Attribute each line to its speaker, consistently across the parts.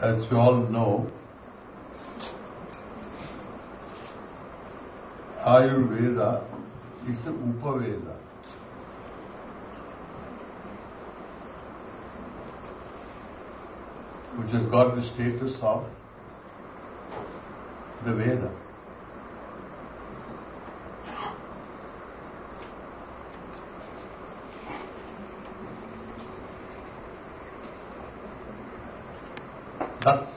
Speaker 1: As you all know, Ayurveda is an Upaveda. Which has got the status of the Veda. That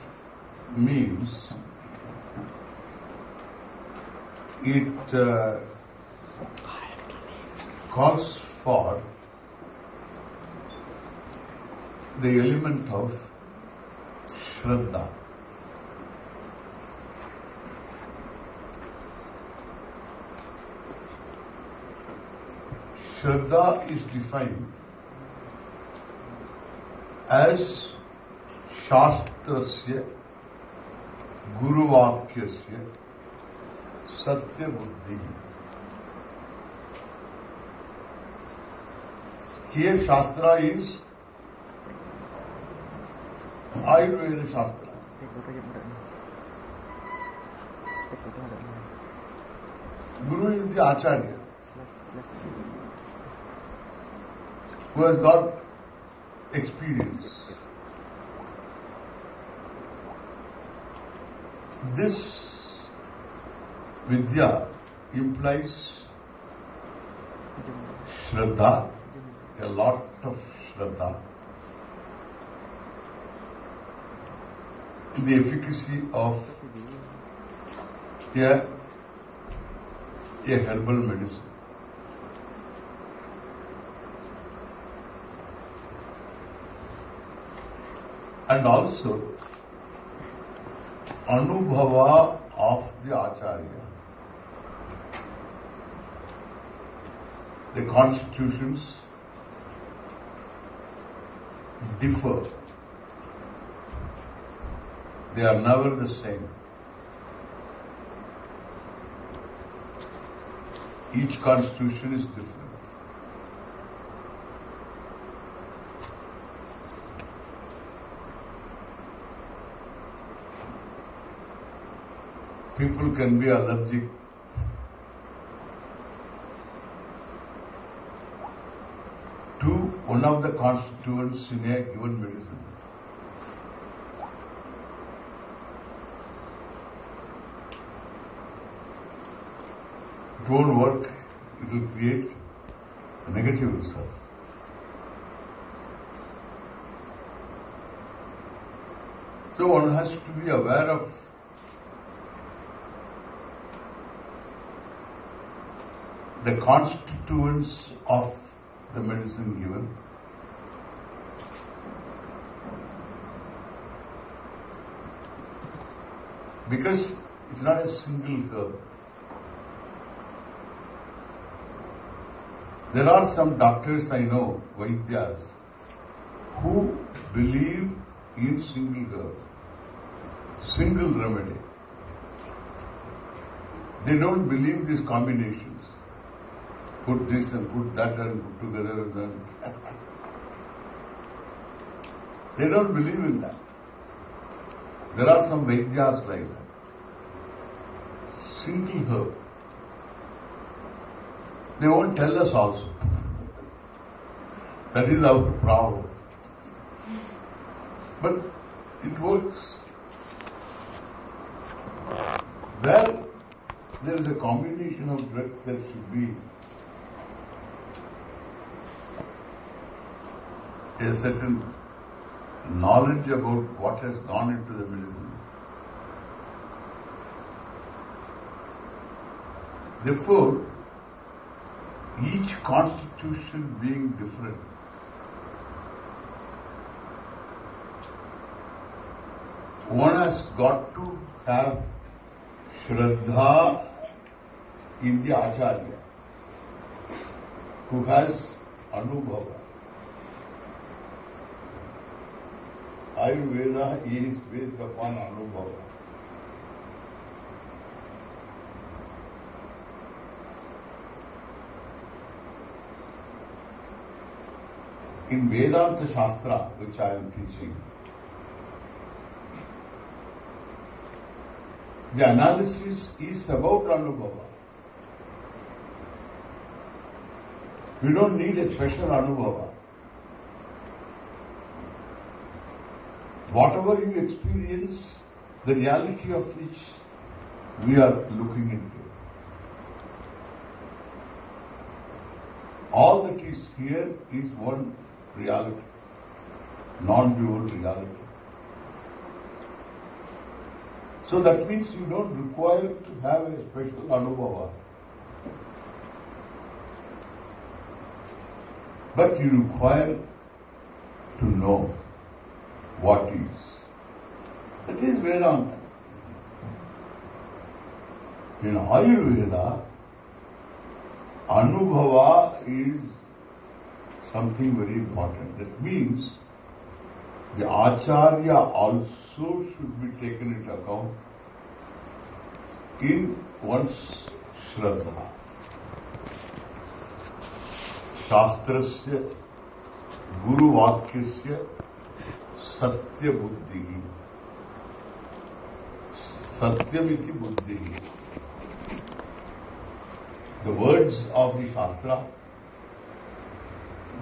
Speaker 1: means it calls for the element of Shraddha. Shraddha is defined as Shastrasya Guruvakyasya Satya Buddhi. Here Shastra is Ayurveda Shastra. Guru is the Acharya who has got experience. This Vidya implies Shraddha, a lot of Shraddha, the efficacy of a herbal medicine. And also Anubhava of the Acharya. The constitutions differ. They are never the same. Each constitution is different. People can be allergic to one of the constituents in a given medicine. It won't work, it will create a negative result. So one has to be aware of the constituents of the medicine given. Because it's not a single herb. There are some doctors I know, Vaidyas, who believe in single herb, single remedy. They don't believe these combinations. Put this and put that and put together and then. They don't believe in that. There are some Vaidyas like that. Single herb. They won't tell us also. That is our problem. But it works. Where there is a combination of drugs, there should be a certain knowledge about what has gone into the medicine. Therefore, each constitution being different, one has got to have Shraddha in the Acharya, who has Anubhava. Ayurveda is based upon Anubhava. In Vedanta Shastra, which I am teaching, The analysis is about Anubhava. We don't need a special Anubhava. Whatever you experience, the reality of which we are looking into. All that is here is one reality, non-dual reality. So that means you don't require to have a special Anubhava. But you require to know what is. That is Vedanta. In Ayurveda, Anubhava is something very important. That means the Acharya also should be taken into account in one's Shraddha. Shastrasya Guru Vakyasya Satya Buddhi. Satyamiti Buddhi. The words of the Shastra,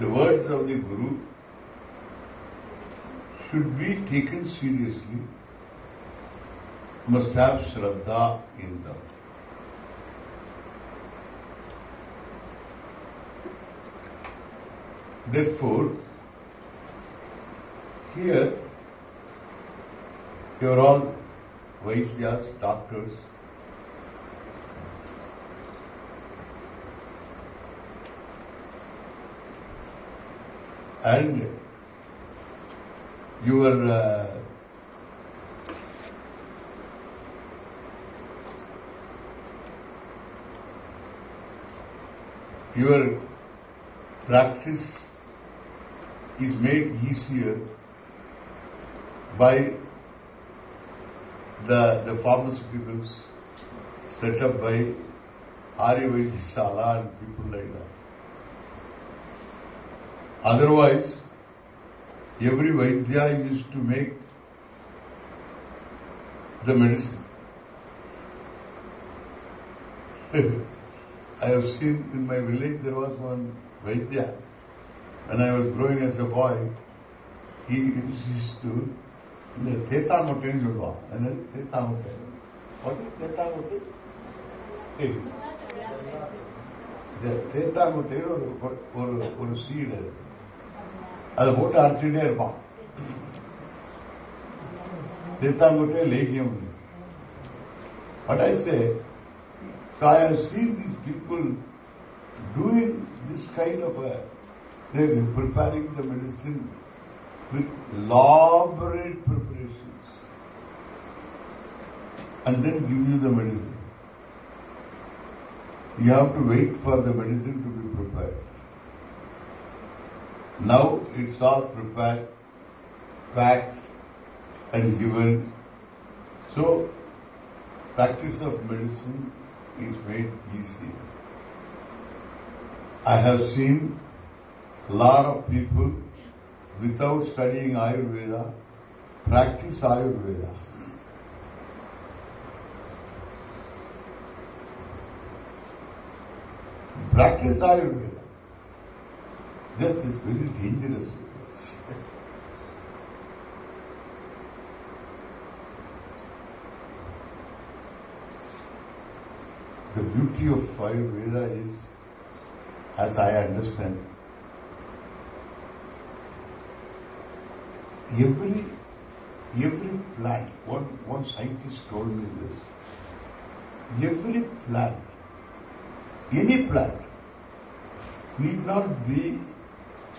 Speaker 1: the words of the Guru should be taken seriously, must have Shraddha in them. Therefore, here you are all Vaisyas, doctors. And your practice is made easier by the pharmaceuticals set up by Arya-Vaidhishala and people like that. Otherwise, every Vaidya used to make the medicine. I have seen in my village there was one Vaidya. When I was growing as a boy, he used to Theta Motte nu solluva. Theta Motte. What is Theta Motte? Theta Motte ஒரு seed. அதை போட்டு அரைச்சிட்டே இருப்பான். தேத்தாங்கொட்டே லேகியம். But I say, so I have seen these people doing this kind of they are preparing the medicine with elaborate preparations and then give you the medicine. You have to wait for the medicine to be prepared. Now it's all prepared, packed and given. So practice of medicine is made easy. I have seen a lot of people without studying Ayurveda practice Ayurveda. Practice Ayurveda. That is very dangerous. The beauty of Ayurveda is, as I understand, every plant, one scientist told me this, every plant, any plant, need not be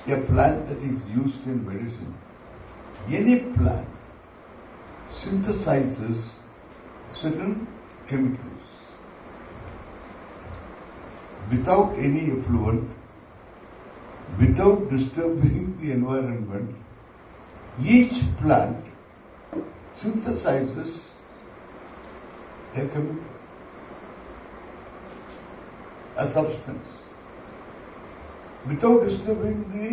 Speaker 1: a plant that is used in medicine. Any plant synthesizes certain chemicals without any effluent, without disturbing the environment. Each plant synthesizes a chemical, a substance, without disturbing the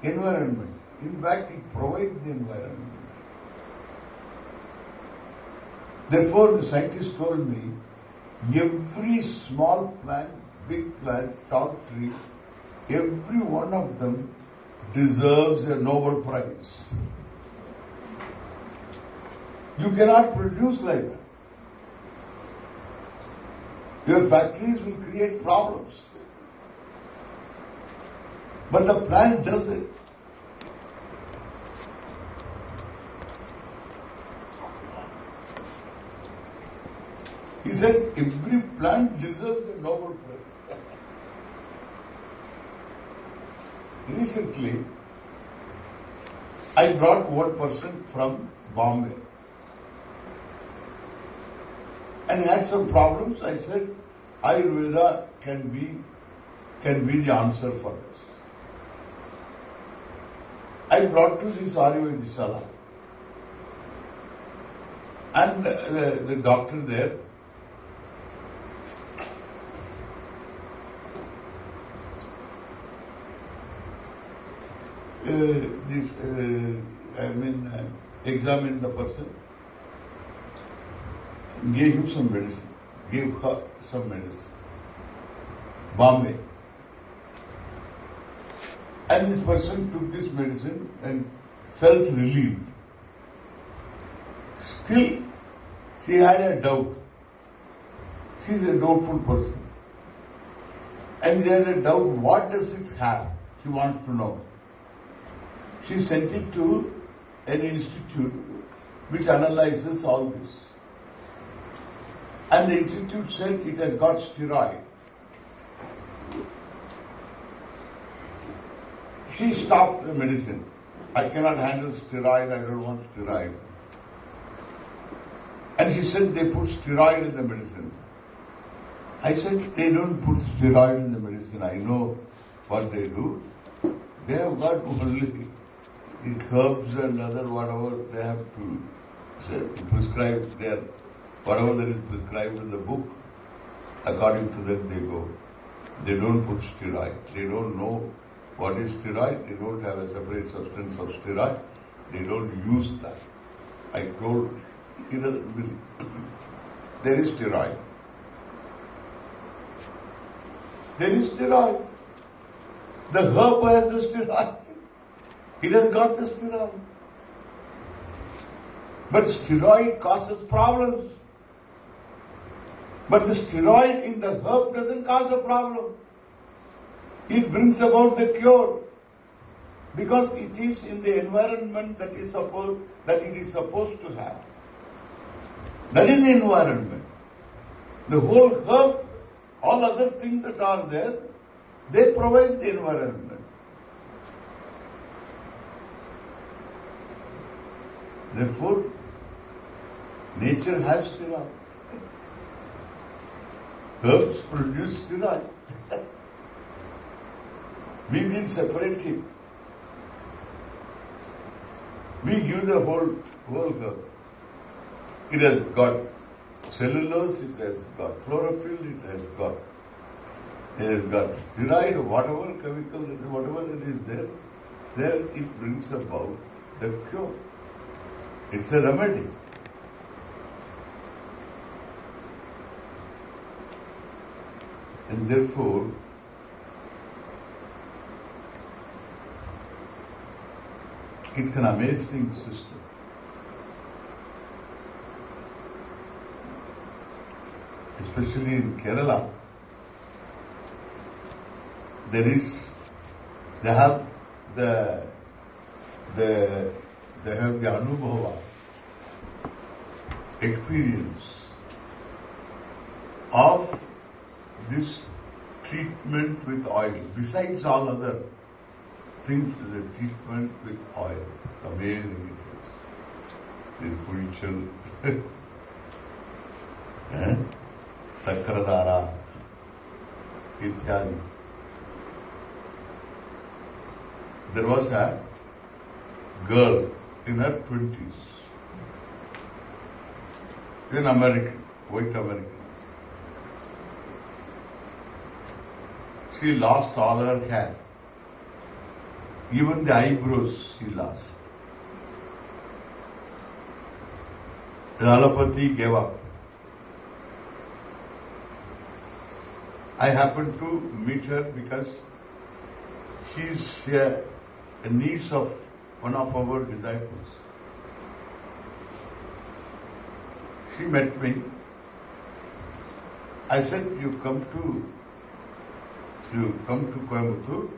Speaker 1: environment. In fact, it provides the environment. Therefore, the scientist told me, every small plant, big plant, tall trees, every one of them deserves a Nobel Prize. You cannot produce like that. Your factories will create problems. But the plant does it. He said, every plant deserves a Nobel Prize. Recently, I brought one person from Bombay. And he had some problems. I said, Ayurveda can be the answer for this. I brought to this Ayurveda Sala. And the doctor there, examined the person, gave him some medicine, gave her some medicine, Bombay. And this person took this medicine and felt relieved. Still, she had a doubt. She is a doubtful person. And she had a doubt, what does it have? She wants to know. She sent it to an institute which analyzes all this. And the institute said it has got steroid. She stopped the medicine. I cannot handle steroid, I don't want steroid. And she said they put steroid in the medicine. I said they don't put steroid in the medicine. I know what they do. They have got only the herbs and other whatever they have to prescribe there. Whatever that is prescribed in the book, according to that they go. They don't put steroid. They don't know what is steroid. They don't have a separate substance of steroid. They don't use that. I told, he doesn't believe. There is steroid. There is steroid. The herb has the steroid. It has got the steroid. But steroid causes problems. But the steroid in the herb doesn't cause a problem. It brings about the cure. Because it is in the environment that it is supposed to have. That is the environment. The whole herb, all other things that are there, they provide the environment. Therefore, nature has steroid. Herbs produce steroid. We will separate him. We give the whole herb. It has got cellulose, it has got chlorophyll, it has got steroid, whatever chemical, whatever that is there it brings about the cure. It's a remedy. And therefore, it's an amazing system. Especially in Kerala, they have the anubhava, experience of this treatment with oil. Besides all other things, the treatment with oil. Amazing it is. This Purichal, Sakradara, ityadi. There was a girl in her 20s, an American, white American. She lost all her hair. Even the eyebrows she lost. The allopathy gave up. I happened to meet her because she's a niece of one of our disciples. She met me. I said, you come to Coimbatore,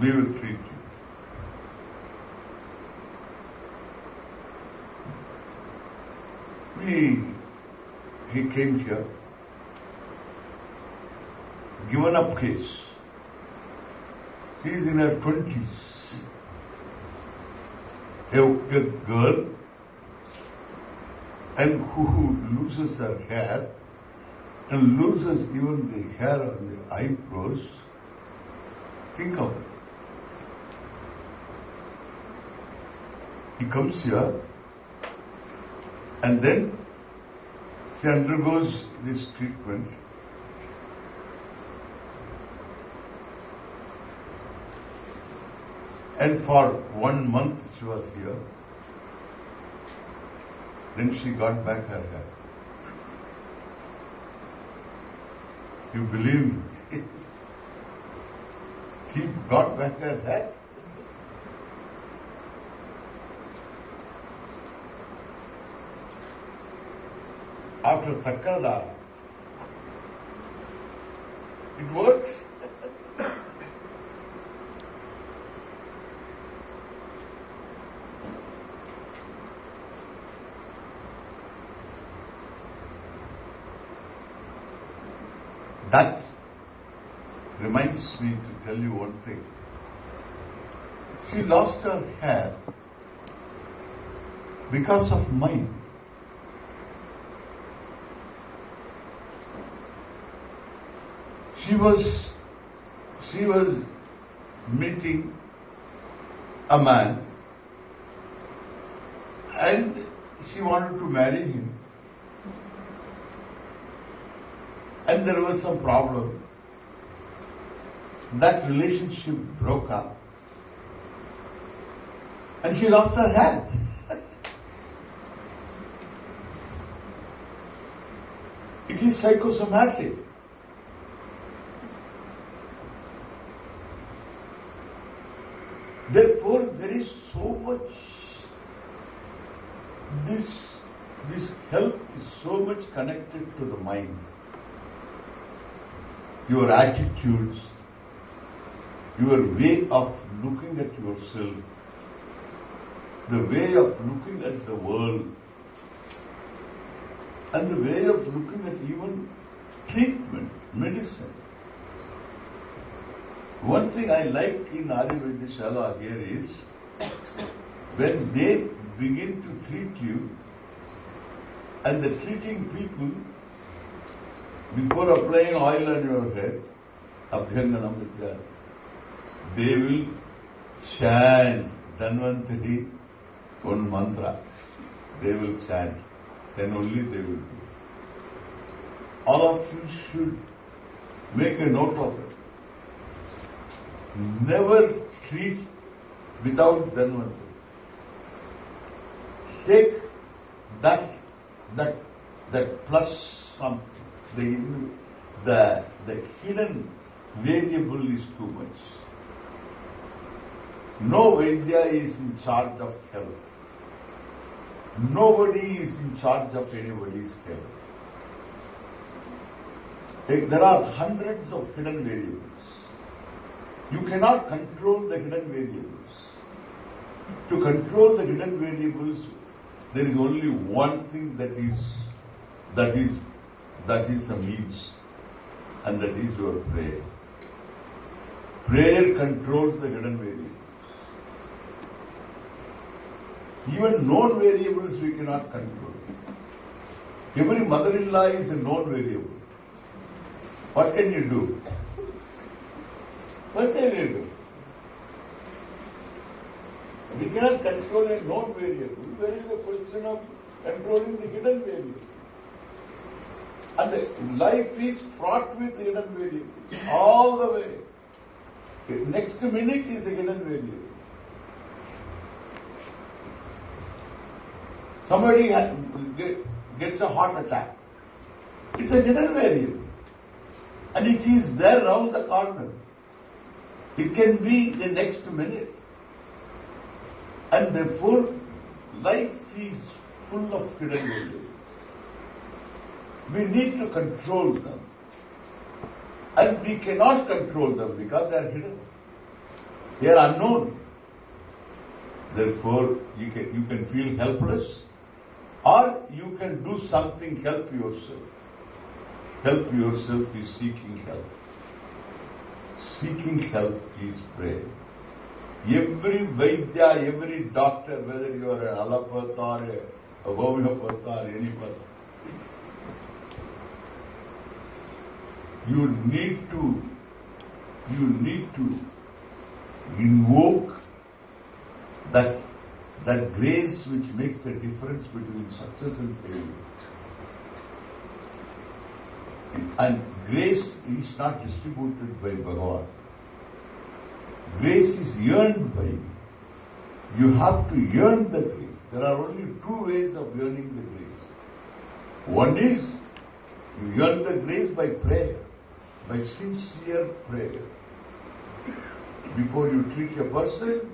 Speaker 1: we will treat you. He came here, given up case. She is in her 20s. A girl and who loses her hair and loses even the hair on the eyebrows. Think of it. He comes here and then she undergoes this treatment. And for 1 month she was here. Then she got back her hair. You believe me? She got back her hair. After Takkada, it works. That reminds me to tell you one thing. She lost her hair because of mine. She was meeting a man and she wanted to marry him. And there was some problem. That relationship broke up. And she lost her hair. It is psychosomatic. Therefore, there is so much, this health is so much connected to the mind. Your attitudes, your way of looking at yourself, the way of looking at the world, and the way of looking at even treatment, medicine. One thing I like in Ayurvedishala here is, when they begin to treat you, and the treating people, before applying oil on your head, Abhyanganam Vidya, they will chant Dhanvantari, one mantra. They will chant. Then only they will do. All of you should make a note of it. Never treat without Dhanvantari. Take that plus something. The hidden variable is too much. No Vaidya is in charge of health. Nobody is in charge of anybody's health. There are hundreds of hidden variables. You cannot control the hidden variables. To control the hidden variables, there is only one thing that is a means, and that is your prayer. Prayer controls the hidden variables. Even known variables we cannot control. Every mother-in-law is a known variable. What can you do? What can you do? We cannot control a known variable. There is a question of controlling the hidden variable. And life is fraught with hidden variables all the way. Next minute is a hidden variable. Somebody gets a heart attack. It's a hidden variable. And it is there round the corner. It can be the next minute. And therefore, life is full of hidden variables. We need to control them. And we cannot control them because they are hidden. They are unknown. Therefore, you can feel helpless, or you can do something, help yourself. Help yourself is seeking help. Seeking help is prayer. Every Vaidya, every doctor, whether you are an allopath or a homeopath or any path, you need to invoke that grace which makes the difference between success and failure. And grace is not distributed by Bhagavan. Grace is earned by you. You have to earn the grace. There are only two ways of earning the grace. One is you earn the grace by prayer, by sincere prayer. Before you treat a person,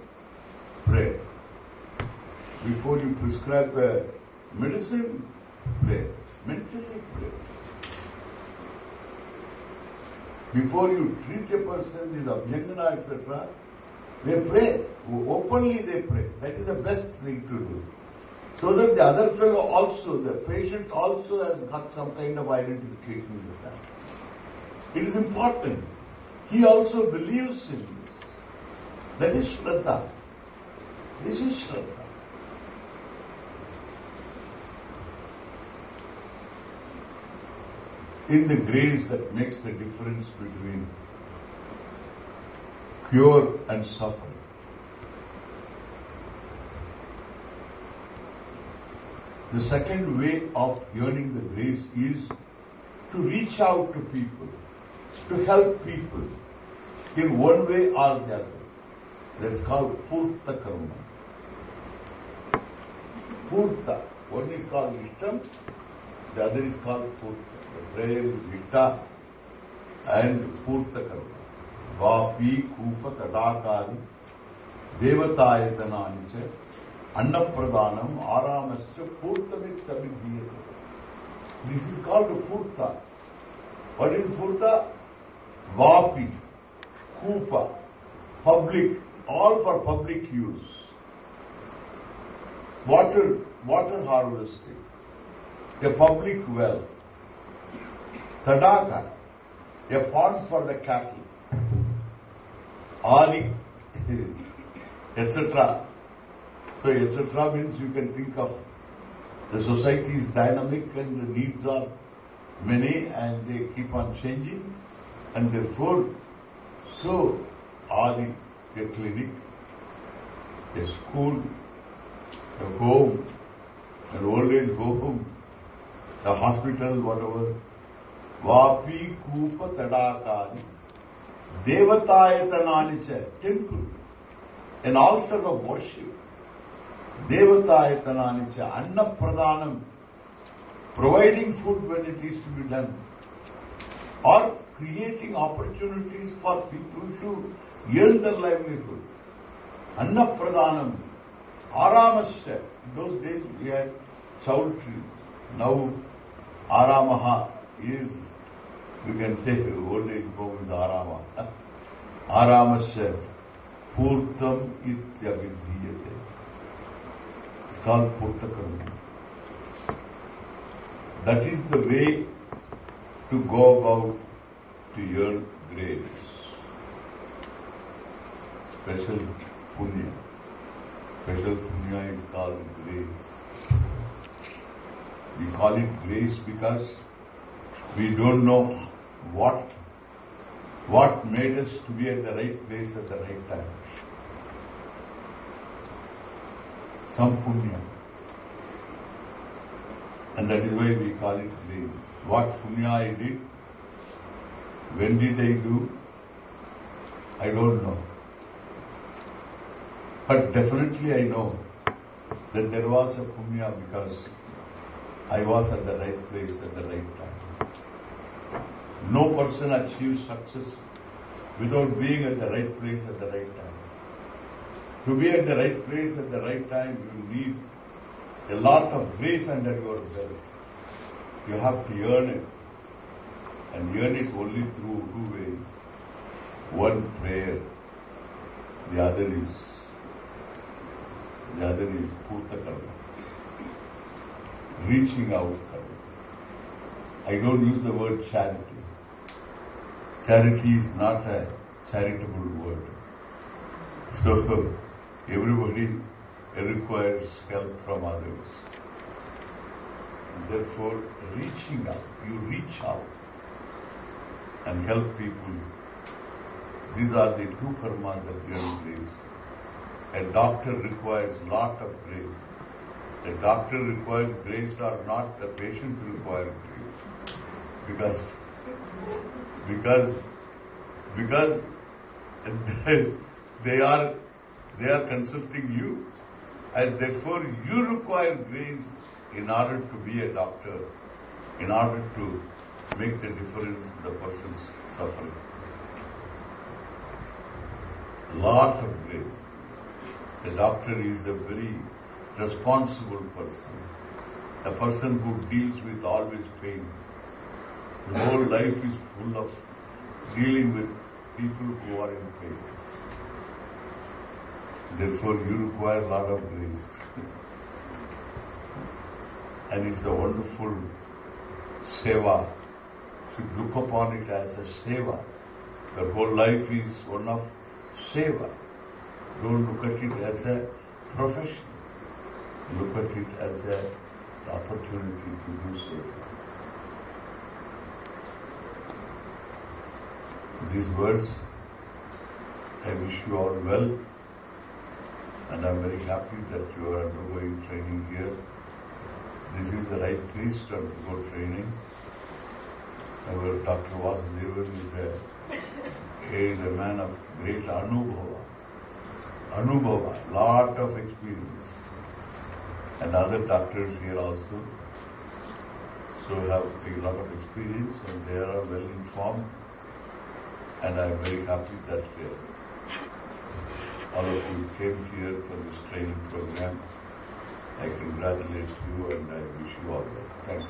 Speaker 1: pray. Before you prescribe a medicine, pray. Mentally pray. Before you treat a person, this abhyangana, etc., they pray. Openly they pray. That is the best thing to do. So that the other fellow also, the patient also has got some kind of identification with that. It is important. He also believes in this. That is Shraddha. This is Shraddha. In the grace that makes the difference between cure and suffering. The second way of earning the grace is to reach out to people, to help people in one way or the other. That is called Purta Karma. Purta. One is called Ishtam, the other is called Purta. The prayer is Ishta and Purta Karma. Vapi, Kupa, Tadakadi, Devatayatananica, Annapradhanam, Aramasya, Purtamit Abhidhiyate. This is called Purta. What is Purta? Vapi, Kupa, public, all for public use. Water harvesting, a public well. Tadaka, a pond for the cattle. Adi, etc. So, etc. means you can think of the society is dynamic and the needs are many and they keep on changing, and therefore, so Adi, a clinic, a school, a home, an old age home, a hospital, whatever. Vapi, Kupa, Tadakadi, Devatayatananica, temple, an altar of worship. Devatayatananica, Annapradhanam, providing food when it is to be done, or creating opportunities for people to earn their livelihood. Annapradhanam, Aramasya. In those days we had chowl trees. Now Aramaha is, we can say, old age home is Arama. Aramasya, Purtam Ityavidhiyate. It's called Purta Karma. That is the way to go about to earn grace. Special punya. Special punya is called grace. We call it grace because we don't know what made us to be at the right place at the right time. Some punya. And that is why we call it grace. What punya I did, when did I do, I don't know. But definitely I know that there was a punya because I was at the right place at the right time. No person achieves success without being at the right place at the right time. To be at the right place at the right time, you need a lot of grace under your belt. You have to earn it. And earn it only through two ways. One, prayer. The other is Purta Karma. Reaching out Karma. I don't use the word charity. Charity is not a charitable word. So, everybody requires help from others. Therefore, reaching out. You reach out and help people. These are the two karmas that earn grace. A doctor requires lot of grace. The doctor requires grace or not, the patients require grace. Because they are consulting you, and therefore you require grace in order to be a doctor, in order to make the difference in the person's suffering. Lot of grace. The doctor is a very responsible person. A person who deals with always pain. The whole life is full of dealing with people who are in pain. Therefore, you require a lot of grace. And it's a wonderful seva. You should look upon it as a seva. Your whole life is one of seva. Don't look at it as a profession. Look at it as an opportunity to do seva. These words, I wish you all well, and I'm very happy that you are undergoing training here. This is the right place to undergo training. Our Dr. Vasudevan is a man of great anubhava, lot of experience. And other doctors here also, so have a lot of experience and they are well informed. And I am very happy that all of you came here for this training program. I congratulate you and I wish you all well. Thank you.